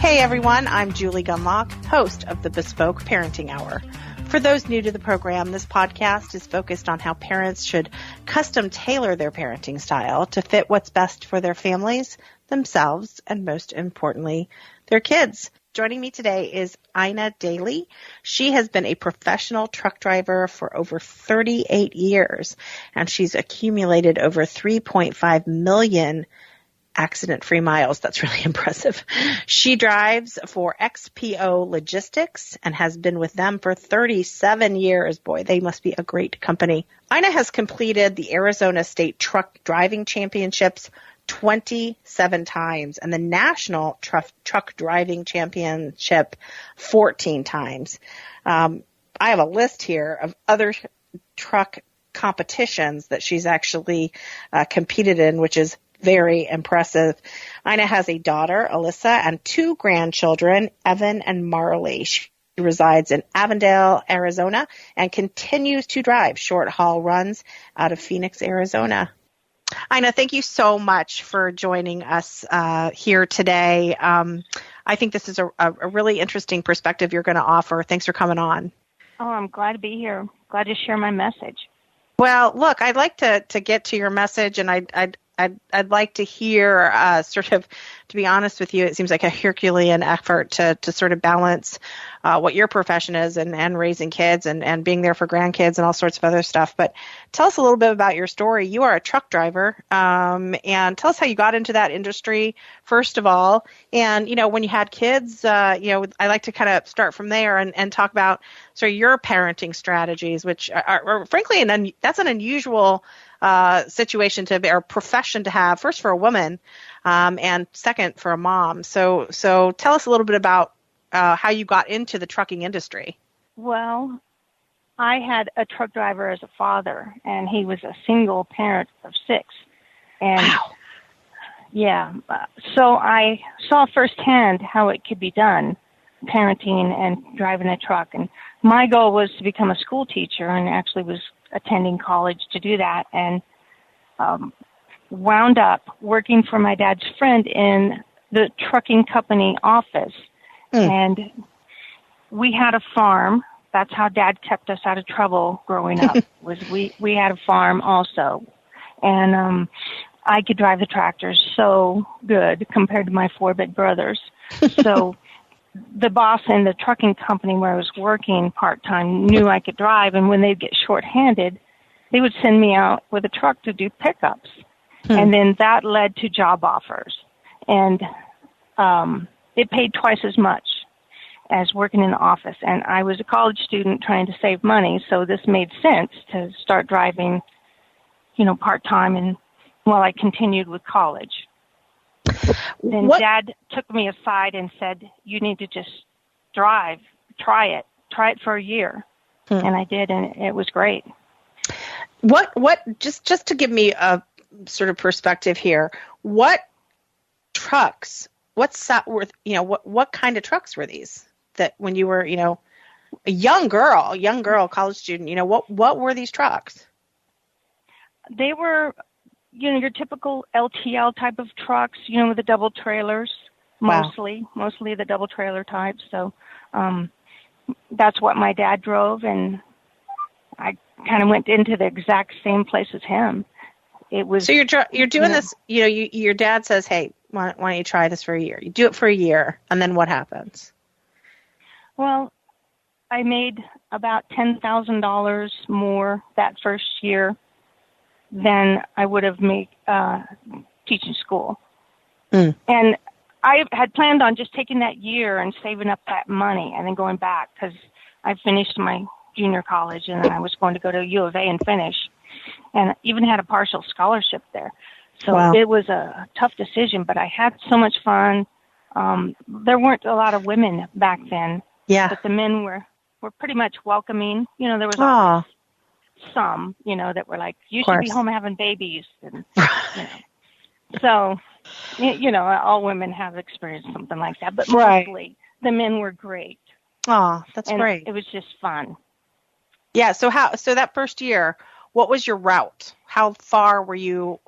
Hey everyone, I'm Julie Gunlock, host of the Bespoke Parenting Hour. For those new to the program, this podcast is focused on how parents should custom tailor their parenting style to fit what's best for their families, themselves, and most importantly, their kids. Joining me today is Daly. She has been a professional truck driver for over 38 years, and she's accumulated over 3.5 million accident-free miles. That's really impressive. She drives for XPO Logistics and has been with them for 37 years. Boy, they must be a great company. Ina has completed the Arizona State Truck Driving Championships 27 times and the National Truck Driving Championship 14 times. I have a list here of other truck competitions that she's actually competed in, which is very impressive. Ina has a daughter, Alyssa, and two grandchildren, Evan and Marley. She resides in Avondale, Arizona, and continues to drive short-haul runs out of Phoenix, Arizona. Ina, thank you so much for joining us here today. I think this is a really interesting perspective you're going to offer. Thanks for coming on. Oh, I'm glad to be here. Glad to share my message. Well, look, I'd like to get to your message, and I'd like to hear sort of, to be honest with you, it seems like a Herculean effort to sort of balance what your profession is and raising kids and being there for grandkids and all sorts of other stuff. But tell us a little bit about your story. You are a truck driver, and tell us how you got into that industry, first of all. And, when you had kids, I like to kind of start from there and talk about sort of your parenting strategies, which are frankly, that's an unusual situation or profession to have, first for a woman, and second for a mom. So tell us a little bit about how you got into the trucking industry. Well, I had a truck driver as a father, and he was a single parent of 6. And wow. Yeah, so I saw firsthand how it could be done, parenting and driving a truck. And my goal was to become a school teacher, and actually was attending college to do that, and wound up working for my dad's friend in the trucking company office. And we had a farm. That's how Dad kept us out of trouble growing up. Was we had a farm also, and I could drive the tractors so good compared to my 4 big brothers. So the boss in the trucking company where I was working part-time knew I could drive, and when they'd get short-handed, they would send me out with a truck to do pickups. And then that led to job offers. And it paid twice as much as working in the office. And I was a college student trying to save money, so this made sense to start driving, part-time and while I continued with college. Then Dad took me aside and said, you need to just drive, try it for a year. And I did, and it was great. Just to give me a sort of perspective here, what trucks, what kind of trucks were these that when you were, a young girl, college student, what were these trucks? They were, your typical LTL type of trucks, with the double trailers, mostly the double trailer type. So, that's what my dad drove, and I kind of went into the exact same place as him. It was. So you're doing this. Your dad says, "Hey, why don't you try this for a year?" You do it for a year, and then what happens? Well, I made about $10,000 more that first year than I would have made teaching school, and I had planned on just taking that year and saving up that money and then going back, because I finished my junior college and then I was going to go to U of A and finish, and even had a partial scholarship there. So It was a tough decision, but I had so much fun. There weren't a lot of women back then, but the men were pretty much welcoming. There was always some, that were like, you should be home having babies. And, So, all women have experienced something like that, but mostly the men were great. Oh, that's great. It was just fun. Yeah. So that first year, what was your route? How far were you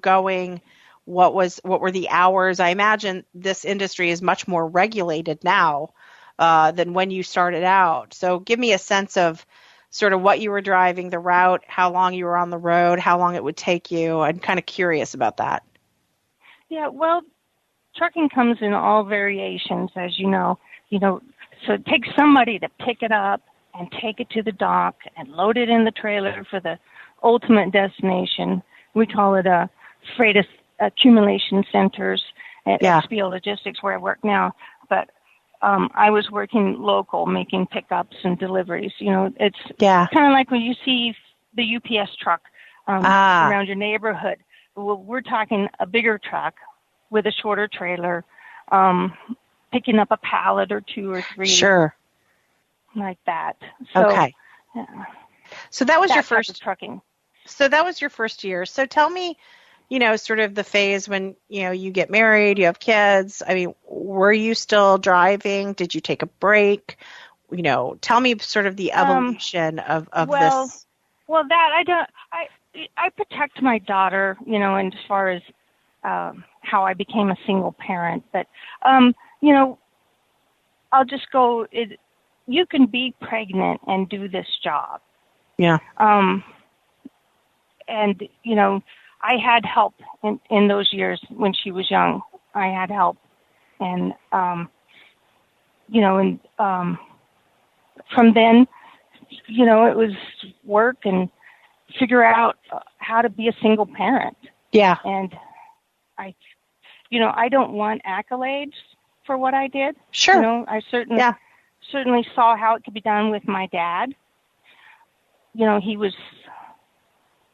going? What were the hours? I imagine this industry is much more regulated now than when you started out. So give me a sense of sort of what you were driving, the route, how long you were on the road, how long it would take you. I'm kind of curious about that. Yeah, well, trucking comes in all variations, as you know. So it takes somebody to pick it up and take it to the dock and load it in the trailer for the ultimate destination. We call it freight accumulation centers at XPO Logistics, where I work now. But I was working local, making pickups and deliveries. It's kind of like when you see the UPS truck around your neighborhood. Well, we're talking a bigger truck with a shorter trailer, picking up a pallet or two or three. Sure. Like that. So, okay. So that was your first trucking. So that was your first year. So tell me, sort of the phase when, you get married, you have kids. I mean, were you still driving? Did you take a break? Tell me sort of the evolution of this. Well, I protect my daughter, and as far as how I became a single parent. But, I'll just go, you can be pregnant and do this job. Yeah. And, I had help in those years when she was young. I had help. And, from then, it was work and figure out how to be a single parent. Yeah. And I don't want accolades for what I did. Sure. I certainly saw how it could be done with my dad.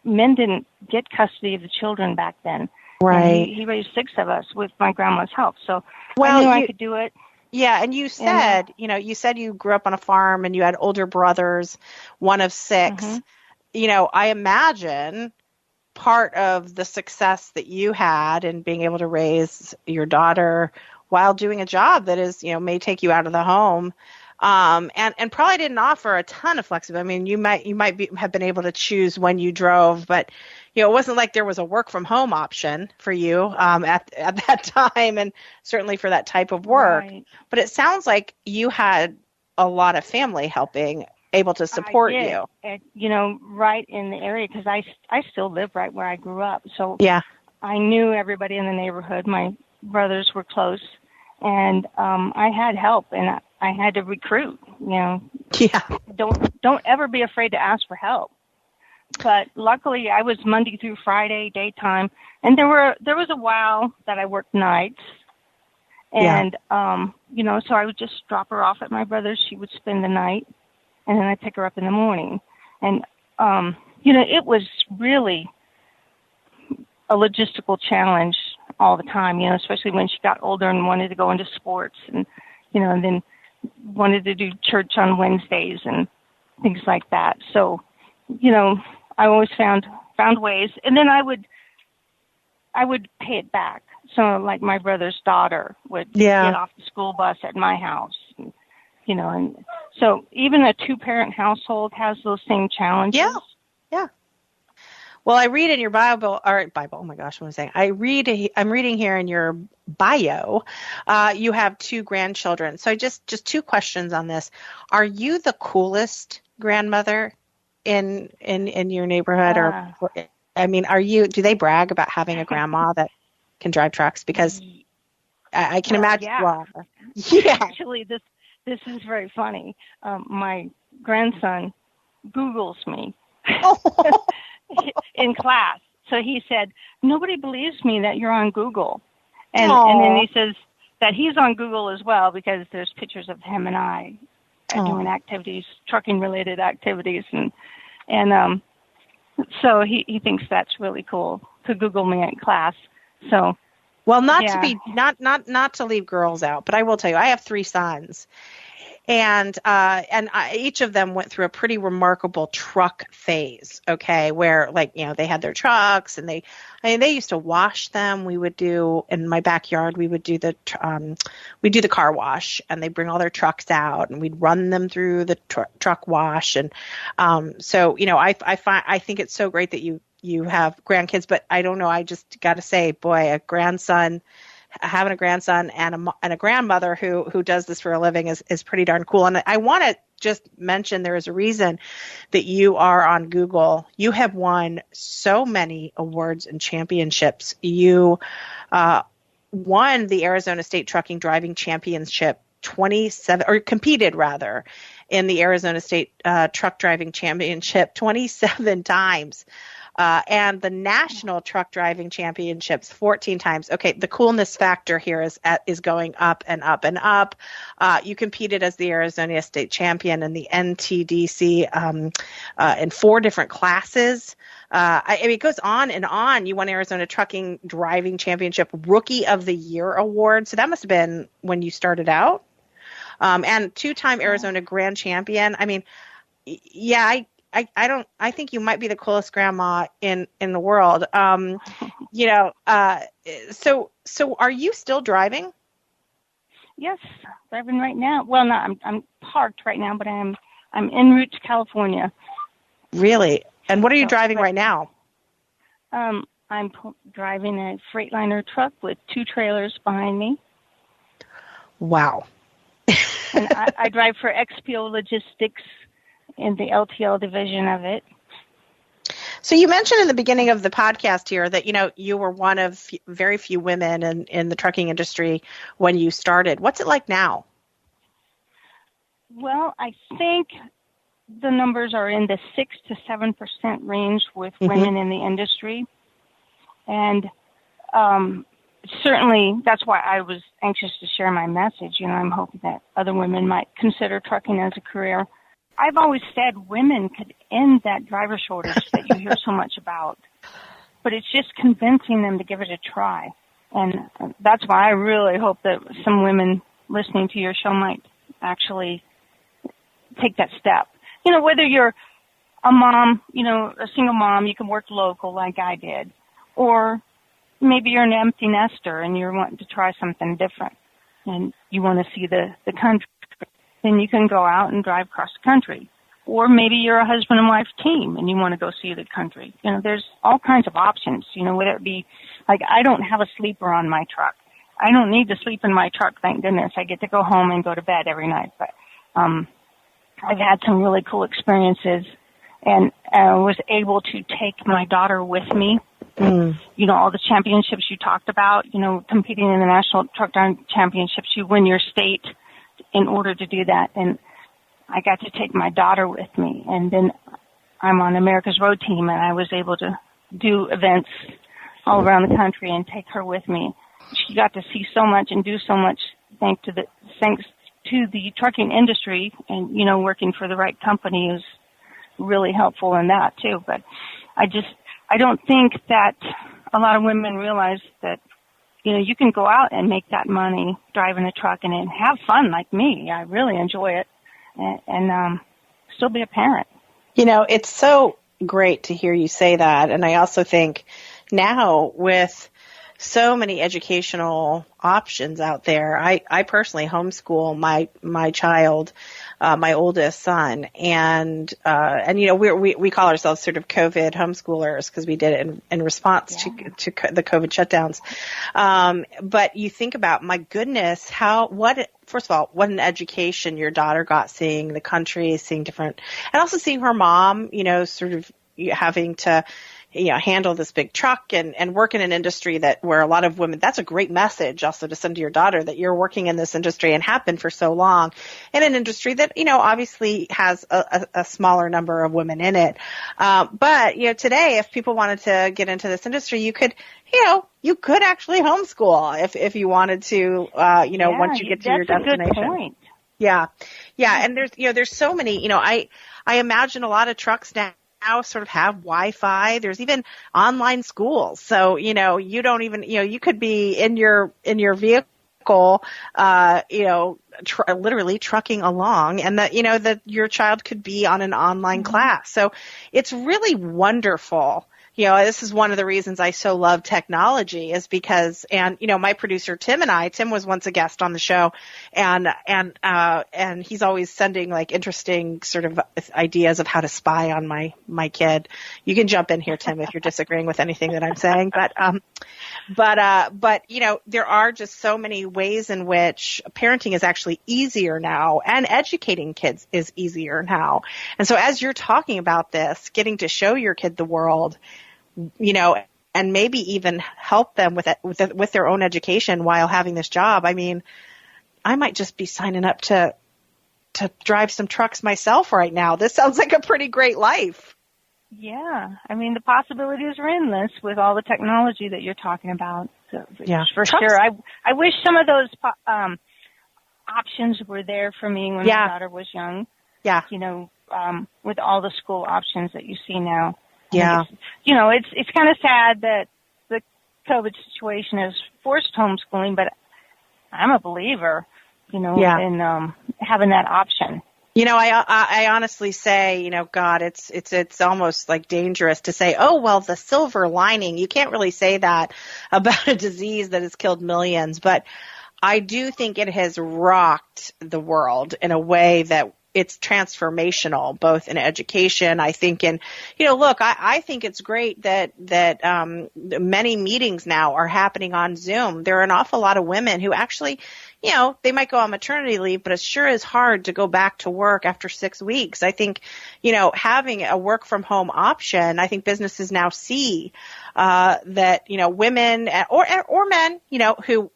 Men didn't get custody of the children back then. Right. He raised 6 of us with my grandma's help. So I knew I could do it. Yeah. And you said, you grew up on a farm and you had older brothers, one of 6. Mm-hmm. I imagine part of the success that you had in being able to raise your daughter while doing a job that is, may take you out of the home, and probably didn't offer a ton of flexibility. I mean, you might have been able to choose when you drove, but it wasn't like there was a work from home option for you at that time, and certainly for that type of work. Right. But it sounds like you had a lot of family helping, able to support you. And, right in the area, because I still live right where I grew up. So yeah. I knew everybody in the neighborhood. My brothers were close, and I had help, and I had to recruit. Yeah. Don't ever be afraid to ask for help. But luckily, I was Monday through Friday daytime, and there was a while that I worked nights, and so I would just drop her off at my brother's. She would spend the night, and then I'd pick her up in the morning. And it was really a logistical challenge all the time, especially when she got older and wanted to go into sports and then wanted to do church on Wednesdays and things like that. So, I always found ways, and then I would pay it back. So like my brother's daughter would get off the school bus at my house, and so even a 2-parent household has those same challenges. Yeah. Yeah. Well, I read in your Bible, oh my gosh, what am I saying? I'm reading here in your bio, you have 2 grandchildren. So just 2 questions on this. Are you the coolest grandmother in your neighborhood? Or, I mean, do they brag about having a grandma that can drive trucks? Because I can imagine. Yeah. Yeah. Actually, this is very funny. My grandson Googles me. In class. So he said, nobody believes me that you're on Google. And then he says that he's on Google as well because there's pictures of him and I doing activities, trucking related activities. And so he thinks that's really cool to Google me in class. So, well, not to leave girls out, but I will tell you, I have 3 sons. And each of them went through a pretty remarkable truck phase, okay, where they had their trucks and they used to wash them. We would do, in my backyard, we would do the car wash, and they bring all their trucks out and we'd run them through the truck wash. And so, I think it's so great that you you have grandkids, but I don't know. I just got to say, boy, having a grandson and a grandmother who does this for a living is pretty darn cool. And I want to just mention there is a reason that you are on Google. You have won so many awards and championships. You won the Arizona State Trucking Driving Championship 27, or competed rather, in the Arizona State Truck Driving Championship 27 times. And the National Truck Driving Championships 14 times. Okay, the coolness factor here is going up and up and up. You competed as the Arizona State Champion in the NTDC in 4 different classes. I mean, it goes on and on. You won Arizona Trucking Driving Championship Rookie of the Year Award. So that must have been when you started out. And 2-time Arizona Grand Champion. I mean, yeah, I think you might be the coolest grandma in the world. So are you still driving? Yes, driving right now. Well, no, I'm parked right now, but I'm en route to California. Really? And what are you driving right now? I'm driving a Freightliner truck with 2 trailers behind me. Wow. And I drive for XPO Logistics in the LTL division of it. So you mentioned in the beginning of the podcast here that, you were one of very few women in the trucking industry when you started. What's it like now? Well, I think the numbers are in the 6 to 7% range with women in the industry. And certainly that's why I was anxious to share my message. I'm hoping that other women might consider trucking as a career. I've always said women could end that driver shortage that you hear so much about, but it's just convincing them to give it a try. And that's why I really hope that some women listening to your show might actually take that step. Whether you're a mom, a single mom, you can work local like I did, or maybe you're an empty nester and you're wanting to try something different and you want to see the country. Then you can go out and drive across the country. Or maybe you're a husband and wife team and you want to go see the country. There's all kinds of options, whether it be, like, I don't have a sleeper on my truck. I don't need to sleep in my truck, thank goodness. I get to go home and go to bed every night. But I've had some really cool experiences and was able to take my daughter with me. All the championships you talked about, competing in the National Truck Driving Championships, you win your state in order to do that. And I got to take my daughter with me. And then I'm on America's Road Team, and I was able to do events all around the country and take her with me. She got to see so much and do so much thanks to the trucking industry, and, working for the right company is really helpful in that too. But I don't think that a lot of women realize that, you can go out and make that money driving a truck and have fun like me. I really enjoy it and still be a parent. It's so great to hear you say that. And I also think now with so many educational options out there, I personally homeschool my child, my oldest son, and we call ourselves sort of COVID homeschoolers because we did it in response to the COVID shutdowns. But you think about, my goodness, first of all, what an education your daughter got, seeing the country, seeing different, and also seeing her mom, sort of having to handle this big truck and work in an industry where a lot of women, that's a great message also to send to your daughter, that you're working in this industry and have been for so long, in an industry that, obviously has a smaller number of women in it. But, today, if people wanted to get into this industry, you could actually homeschool if you wanted to, once you get to your destination. That's a good point. Yeah. Yeah. And there's so many, I imagine a lot of trucks now sort of have Wi-Fi. There's even online schools. So, you don't even, you could be in your vehicle literally trucking along, and that, that your child could be on an online class. So it's really wonderful. This is one of the reasons I so love technology, is because, and, my producer, Tim was once a guest on the show, and he's always sending like interesting sort of ideas of how to spy on my kid. You can jump in here, Tim, if you're disagreeing with anything that I'm saying, but there are just so many ways in which parenting is actually easier now, and educating kids is easier now. And so as you're talking about this, getting to show your kid the world, and maybe even help them with their own education while having this job. I mean, I might just be signing up to drive some trucks myself right now. This sounds like a pretty great life. Yeah. I mean, the possibilities are endless with all the technology that you're talking about. So, yeah. For sure. I wish some of those options were there for me when my daughter was young. Yeah. With all the school options that you see now. Yeah. It's kind of sad that the COVID situation has forced homeschooling, but I'm a believer, in having that option. I honestly say, God, it's almost like dangerous to say, oh, well, the silver lining. You can't really say that about a disease that has killed millions, but I do think it has rocked the world in a way that it's transformational, both in education. I think I think it's great that many meetings now are happening on Zoom. There are an awful lot of women who actually, they might go on maternity leave, but it sure is hard to go back to work after 6 weeks. I think, having a work from home option, I think businesses now see that, women or men, who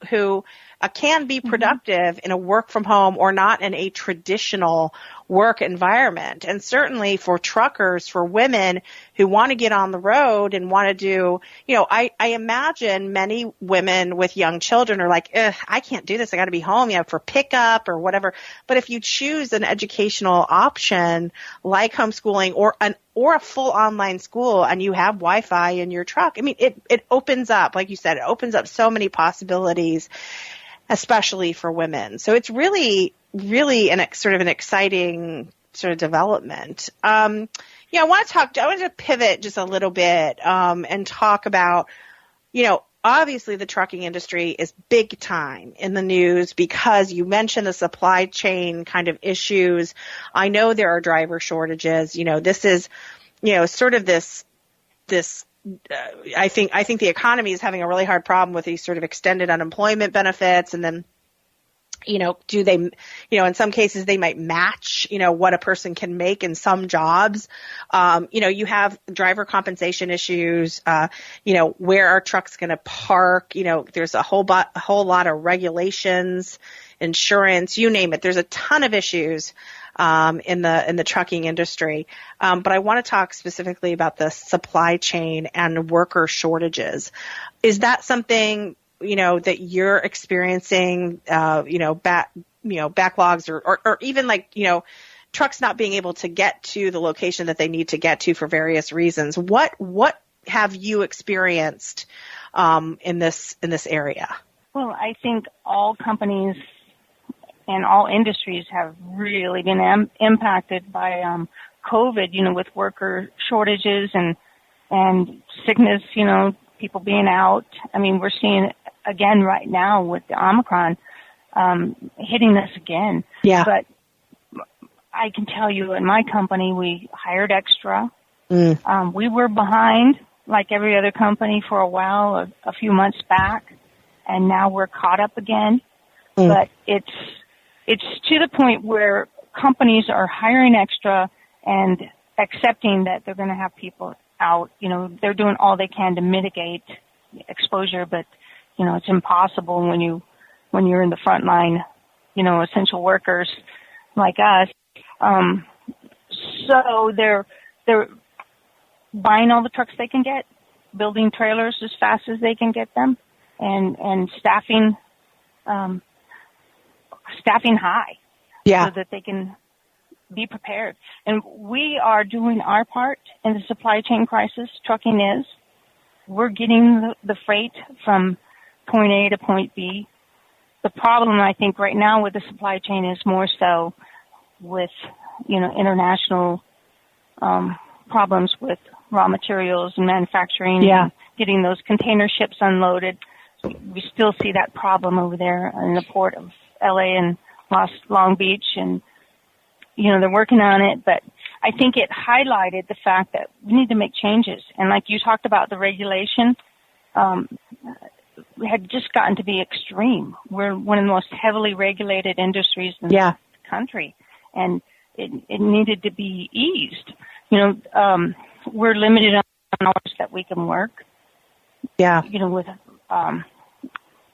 can be productive in a work from home or not in a traditional work environment. And certainly for truckers, for women who want to get on the road and want to do, I imagine many women with young children are like, I can't do this. I got to be home, for pickup or whatever. But if you choose an educational option like homeschooling or a full online school, and you have Wi-Fi in your truck, I mean, it opens up, like you said, it opens up so many possibilities, especially for women. So it's really, really an exciting sort of development. I want to pivot just a little bit, and talk about, obviously the trucking industry is big time in the news because you mentioned the supply chain kind of issues. I know there are driver shortages. This is, sort of this, I think the economy is having a really hard problem with these sort of extended unemployment benefits, and then, do they, in some cases they might match, what a person can make in some jobs. You have driver compensation issues, where are trucks going to park? There's a whole lot of regulations, insurance, you name it. There's a ton of issues in the trucking industry. But I want to talk specifically about the supply chain and worker shortages. Is that something, that you're experiencing, backlogs or even like, trucks not being able to get to the location that they need to get to for various reasons? What have you experienced, in this area? Well, I think all companies and all industries have really been impacted by COVID, with worker shortages and sickness, people being out. I mean, we're seeing it again right now with the Omicron hitting us again. Yeah. But I can tell you in my company, we hired extra. We were behind like every other company for a while, a few months back, and now we're caught up again. But it's to the point where companies are hiring extra and accepting that they're going to have people out. They're doing all they can to mitigate exposure, but it's impossible when you're in the front line, essential workers like us. So they're buying all the trucks they can get, building trailers as fast as they can get them, and staffing high, so that they can be prepared. And we are doing our part in the supply chain crisis. Trucking is. We're getting the freight from point A to point B, the problem, I think, right now with the supply chain is more so with, international problems with raw materials and manufacturing, and getting those container ships unloaded. We still see that problem over there in the port of LA and Long Beach, and they're working on it, but I think it highlighted the fact that we need to make changes. And like you talked about, the regulation had just gotten to be extreme. We're one of the most heavily regulated industries in the country, and it needed to be eased. We're limited on hours that we can work. Yeah. With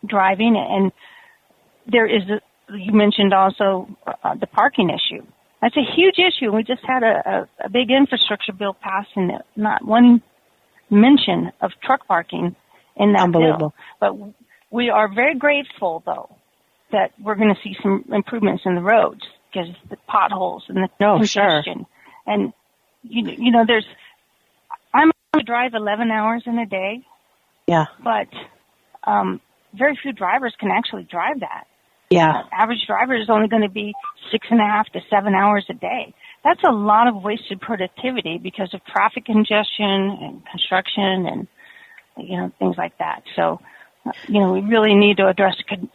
driving, and there is you mentioned also the parking issue. That's a huge issue. We just had a big infrastructure bill passed, and not one mention of truck parking in that bill. But we are very grateful, though, that we're going to see some improvements in the roads because the potholes and the congestion. And I'm going to drive 11 hours in a day. Yeah. But very few drivers can actually drive that. Yeah. Average driver is only going to be 6.5 to 7 hours a day. That's a lot of wasted productivity because of traffic congestion and construction and, things like that. So, we really need to address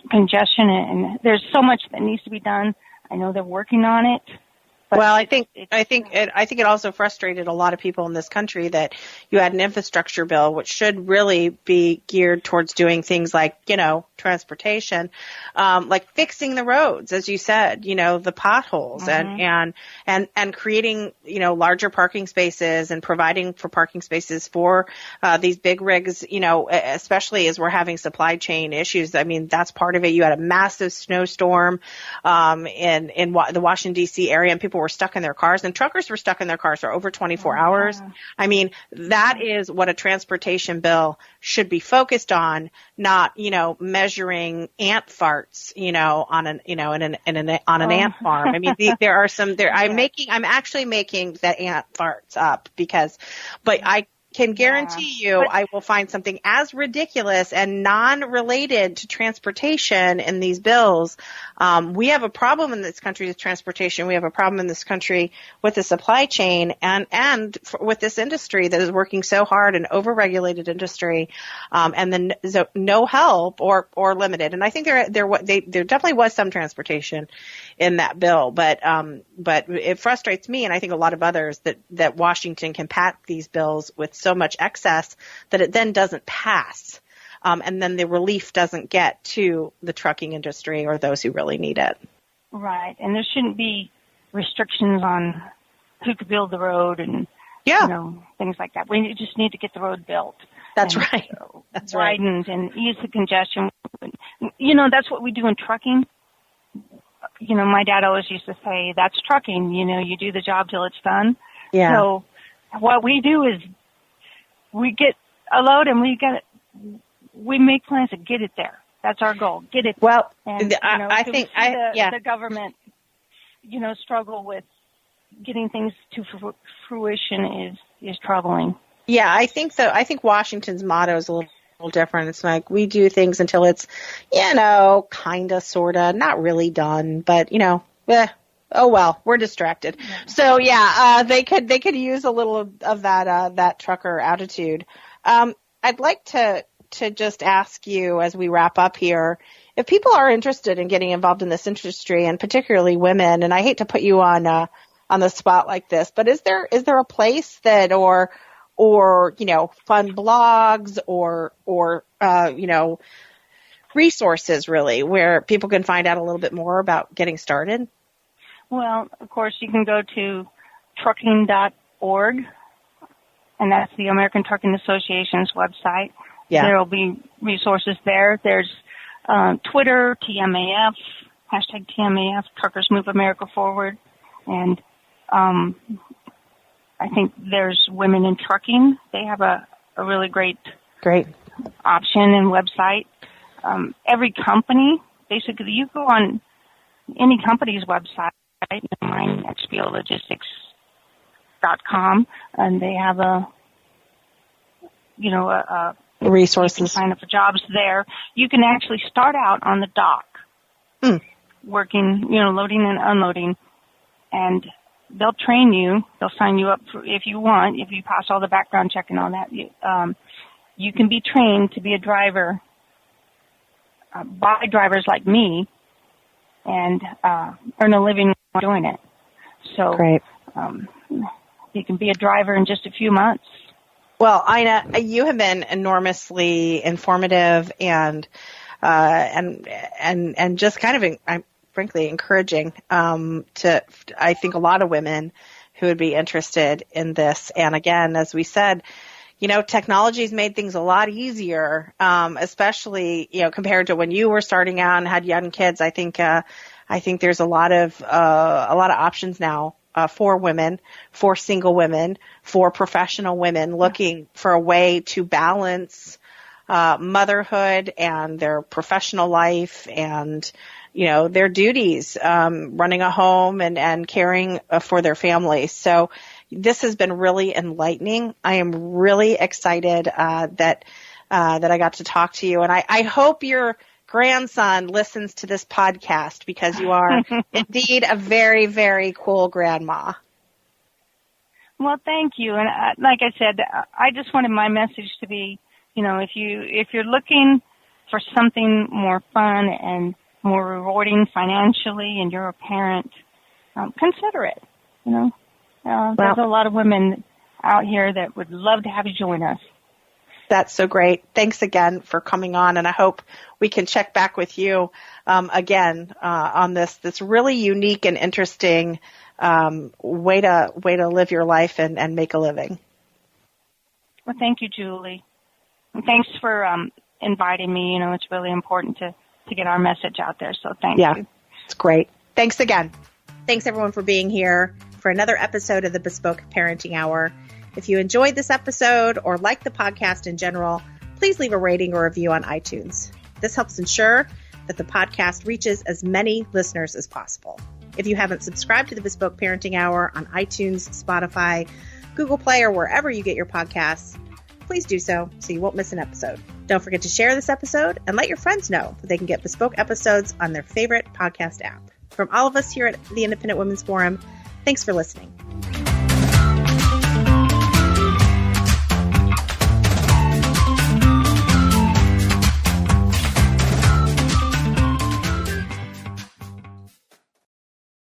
congestion, and there's so much that needs to be done. I know they're working on it. Well, I think it also frustrated a lot of people in this country that you had an infrastructure bill, which should really be geared towards doing things like, transportation, like fixing the roads, as you said, the potholes and creating, larger parking spaces and providing for parking spaces for these big rigs, especially as we're having supply chain issues. I mean, that's part of it. You had a massive snowstorm in the Washington, D.C. area, and people were stuck in their cars, and truckers were stuck in their cars for over 24 hours. I mean, that is what a transportation bill should be focused on, not, measuring ant farts, on an ant farm. I mean, there are some there. I'm actually making the ant farts up but I can guarantee you I will find something as ridiculous and non-related to transportation in these bills. We have a problem in this country with transportation. We have a problem in this country with the supply chain and with this industry that is working so hard, an over-regulated industry, and then no help or limited. And I think there definitely was some transportation in that bill, but it frustrates me, and I think a lot of others, that Washington can pass these bills with so much excess that it then doesn't pass. And then the relief doesn't get to the trucking industry or those who really need it. Right. And there shouldn't be restrictions on who could build the road and, things like that. We just need to get the road built. That's right. That's widened and ease the congestion. That's what we do in trucking. My dad always used to say, that's trucking. You do the job till it's done. Yeah. So what we do is we get a load and we make plans to get it there. That's our goal. Get it. Well, and, the government, struggle with getting things to fruition is troubling. Yeah, I think so. I think Washington's motto is a little different. It's like, we do things until it's, kind of, sort of, not really done, but, oh well, we're distracted. Yeah. So they could use a little of that trucker attitude. I'd like to just ask you as we wrap up here, if people are interested in getting involved in this industry, and particularly women, and I hate to put you on the spot like this, but is there a place that or fun blogs or resources really where people can find out a little bit more about getting started? Well, of course, you can go to trucking.org, and that's the American Trucking Association's website. Yeah. There will be resources there. There's Twitter, TMAF, hashtag TMAF, Truckers Move America Forward. And I think there's Women in Trucking. They have a really great option and website. Every company, basically, you go on any company's website, mine, xpologistics.com, and they have resources. You can sign up for jobs there. You can actually start out on the dock working, loading and unloading. And they'll train you. They'll sign you up if you want. If you pass all the background check and all that, you can be trained to be a driver by drivers like me and earn a living doing it. So great. You can be a driver in just a few months. Well, Ina, you have been enormously informative and just kind of, frankly, encouraging to, I think, a lot of women who would be interested in this. And again, as we said, technology's made things a lot easier, especially, compared to when you were starting out and had young kids. I think there's a lot of options now for women, for single women, for professional women looking for a way to balance motherhood and their professional life and, their duties, running a home and caring for their families. So this has been really enlightening. I am really excited that I got to talk to you. And I hope your grandson listens to this podcast because you are indeed a very, very cool grandma. Well, thank you. And like I said, I just wanted my message to be, if you're looking for something more fun and more rewarding financially and you're a parent, consider it. There's a lot of women out here that would love to have you join us. That's so great. Thanks again for coming on, and I hope we can check back with you again on this really unique and interesting way to live your life and make a living. Well, thank you, Julie. And thanks for inviting me. It's really important to get our message out there, so thank you. Yeah, it's great. Thanks again. Thanks, everyone, for being here for another episode of the Bespoke Parenting Hour. If you enjoyed this episode or like the podcast in general, please leave a rating or review on iTunes. This helps ensure that the podcast reaches as many listeners as possible. If you haven't subscribed to the Bespoke Parenting Hour on iTunes, Spotify, Google Play, or wherever you get your podcasts, please do so you won't miss an episode. Don't forget to share this episode and let your friends know that they can get Bespoke episodes on their favorite podcast app. From all of us here at the Independent Women's Forum, thanks for listening.